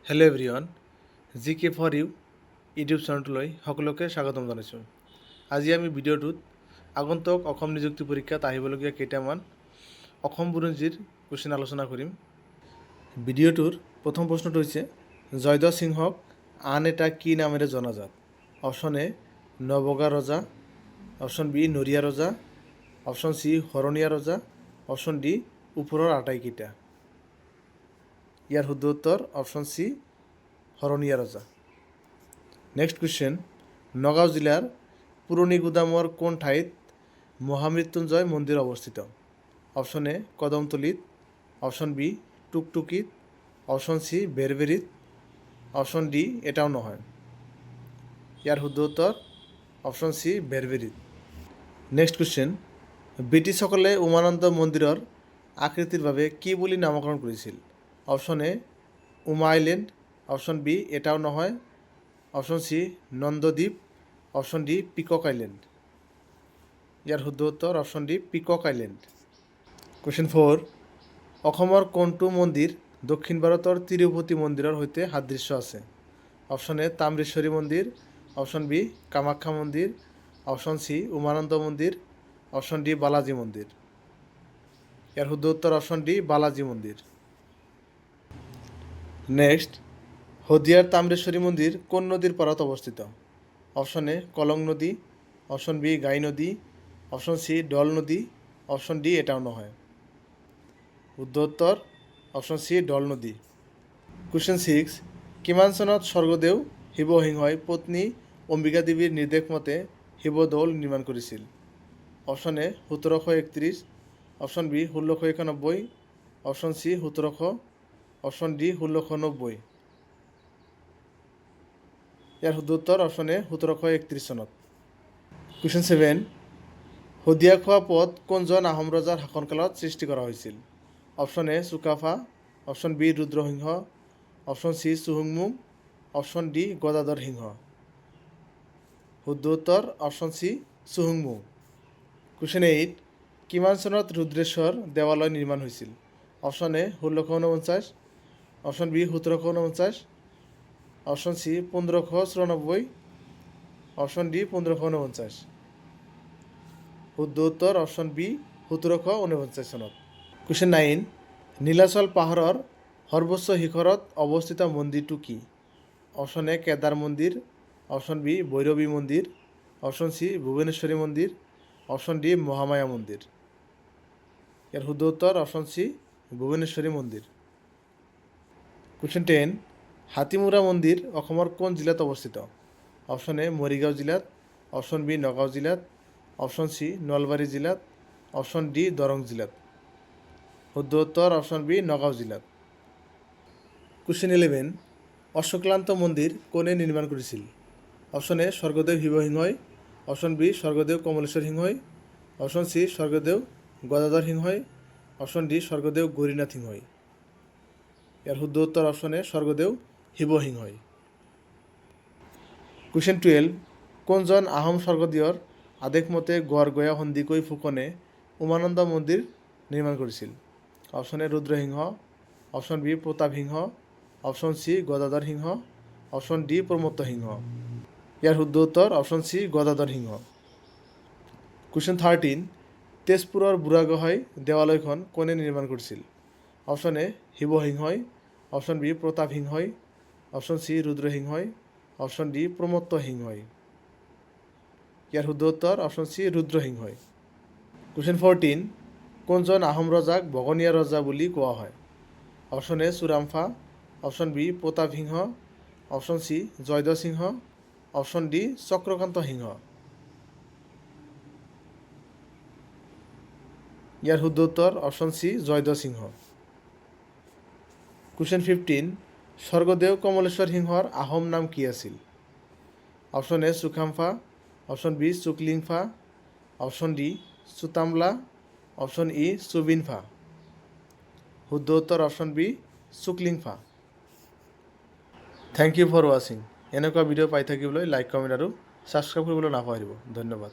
Hello' everyone, G K for you YouTube চেনেলটোলৈ সকলোকে স্বাগতম জনাইছোঁ। আজি আমি ভিডিঅ'টোত আগন্তুক অসম নিযুক্তি পৰীক্ষাত আহিবলগীয়া কেইটামান অসম বুৰঞ্জীৰ কুৱেশ্যন আলোচনা কৰিম। ভিডিঅ'টোৰ প্ৰথম প্ৰশ্নটো হৈছে, জয়ধ্বজ সিংহক আন এটা কি নামেৰে জনাজাত? অপশ্যন এ নবগা ৰজা, অপশ্যন বি নৰিয়া ৰজা, অপশ্যন চি শৰণীয়া ৰজা, অপশ্যন ডি ওপৰৰ আটাইকেইটা। ইয়াৰ শুদ্ধ উত্তৰ অপশ্যন চি শৰণীয়া ৰজা। নেক্সট কুৱেশ্যন, নগাঁও জিলাৰ পুৰণি গুদামৰ কোন ঠাইত মহামৃত্যুঞ্জয় মন্দিৰ অৱস্থিত? অপশ্যন এ কদমতলীত, অপশ্যন বি টুকটুকিত, অপশ্যন চি বেৰবেৰিত, অপশ্যন ডি এটাও নহয়। ইয়াৰ শুদ্ধ উত্তৰ অপশ্যন চি বেৰবেৰিত। নেক্সট কুৱেশ্যন, ব্ৰিটিছসকলে উমানন্দ মন্দিৰৰ আকৃতিৰ বাবে কি বুলি নামকৰণ কৰিছিল? Option A Uma island, option B এটাও নহয়, option C Nandadwip, option D peacock island. ইয়াৰ শুদ্ধ উত্তৰ option D peacock island. Question 4, অসমৰ কোনটো মন্দিৰ দক্ষিণ ভাৰতৰ তিৰুপতি মন্দিৰৰ সৈতে সাদৃশ্য আছে? অপশ্যন এ তাম্ৰেশ্বৰী মন্দিৰ, অপশ্যন বি কামাখ্যা মন্দিৰ, অপশ্যন চি উমানন্দ মন্দিৰ, অপশ্যন ডি বালাজী মন্দিৰ। ইয়াৰ শুদ্ধ উত্তৰ অপশ্যন ডি বালাজী মন্দিৰ। নেক্সট, শদিয়াৰ তাম্ৰেশ্বৰী মন্দিৰ কোন নদীৰ পাৰত অৱস্থিত? অপশ্যন এ কলং নদী, অপশ্যন বি গাই নদী, অপশ্যন চি দল নদী, অপশ্যন ডি এটাও নহয়। শুদ্ধ উত্তৰ অপশ্যন চি দল নদী। কুৱেশ্যন 6, কিমান চনত স্বৰ্গদেউ শিৱসিংহই পত্নী অম্বিকা দেৱীৰ নিৰ্দেশ মতে শিৱদৌল নিৰ্মাণ কৰিছিল? Option A 1731, option B 1691, option C 1700, option D 1690। ইয়াৰ শুদ্ধ উত্তৰ অপশ্যন এ 1731 চনত। কুৱেশ্যন 7, শদিয়া খোৱা পথ কোনজন আহোম ৰজাৰ শাসনকালত সৃষ্টি কৰা হৈছিল? Option A Sukapha, option B Rudrasingha, option C চুহুংমুং, অপশ্যন ডি গদাধৰ সিংহ। শুদ্ধ উত্তৰ অপশ্যন চি চুহুংমুং। কুৱেশ্যন 8, কিমান চনত ৰুদ্ৰেশ্বৰ দেৱালয় নিৰ্মাণ হৈছিল? Option A 1649, option B 1749, option C 1594, option D 1549। শুদ্ধ উত্তৰ অপশ্যন বি 1749 চনত। কুৱেশ্যন 9, নীলাচল পাহাৰৰ সৰ্বোচ্চ শিখৰত অৱস্থিত মন্দিৰটো কি? অপশ্যন এ কেদাৰ মন্দিৰ, অপশ্যন বি ভৈৰৱী মন্দিৰ, অপশ্যন চি ভুৱনেশ্বৰী মন্দিৰ, অপশ্যন ডি মহামায়া মন্দিৰ। ইয়াৰ শুদ্ধ উত্তৰ অপশ্যন চি ভুৱনেশ্বৰী মন্দিৰ। কুৱেশ্যন 10, হাতীমূৰা মন্দিৰ অসমৰ কোন জিলাত অৱস্থিত? অপশ্যন এ মৰিগাঁও জিলাত, অপশ্যন বি নগাঁও জিলাত, অপশ্যন চি নলবাৰী জিলাত, অপশ্যন ডি দৰং জিলাত। শুদ্ধ উত্তৰ অপশ্যন বি নগাঁও জিলাত। কুৱেশ্যন 11, অশ্বক্লান্ত মন্দিৰ কোনে নিৰ্মাণ কৰিছিল? অপশ্যন এ স্বৰ্গদেউ শিৱসিংহই, অপশ্যন বি স্বৰ্গদেউ কমলেশ্বৰ সিংহই, অপশ্যন চি স্বৰ্গদেউ গদাধৰ সিংহই, অপশ্যন ডি স্বৰ্গদেউ গৌৰীনাথ সিংহই। ইয়াৰ শুদ্ধ উত্তৰ অপশ্যন এ স্বৰ্গদেউ শিৱসিংহই। কুৱেশ্যন 12, কোনজন আহোম স্বৰ্গদেউৰ আদেশমতে গড়গয়া সন্দিকৈ ফুকনে উমানন্দ মন্দিৰ নিৰ্মাণ কৰিছিল? Option A Rudrasingha, option B Pratap Singha, option C Gadadhar Singha, option D Pramatta Singha. ইয়াৰ শুদ্ধ উত্তৰ option C Gadadhar Singha. Question 13, তেজপুৰৰ বুঢ়াগোহাঁই দেৱালয়খন কোনে নিৰ্মাণ কৰিছিল? অপশ্যন এ শিৱসিংহই, অপশ্যন বি প্ৰতাপ সিংহই, অপশ্যন চি ৰুদ্ৰসিংহই, অপশ্যন ডি প্ৰমত্ত সিংহই। ইয়াৰ শুদ্ধ উত্তৰ অপশ্যন চি ৰুদ্ৰসিংহই। কুৱেশ্যন 14, কোনজন আহোম ৰজাক বগনীয়া ৰজা বুলি কোৱা হয়? Option A Suramphaa, option B Pratap Singha, option C Jayadhwaj Singha, option D Chakrakanta Singha. ইয়াৰ শুদ্ধ উত্তৰ option C Jayadhwaj Singha. Question 15, Swargadeo Kamaleswar সিংহৰ আহোম নাম কি আছিল? Option A Sukampha, option B Suklingpha, option D Sutamla, option E Subinpha. শুদ্ধ উত্তৰ option B Suklingpha. Thank you for ৱাচিং। এনেকুৱা ভিডিঅ' পাই থাকিবলৈ লাইক, কমেণ্ট আৰু ছাবস্ক্ৰাইব কৰিবলৈ নাপাহৰিব। ধন্যবাদ।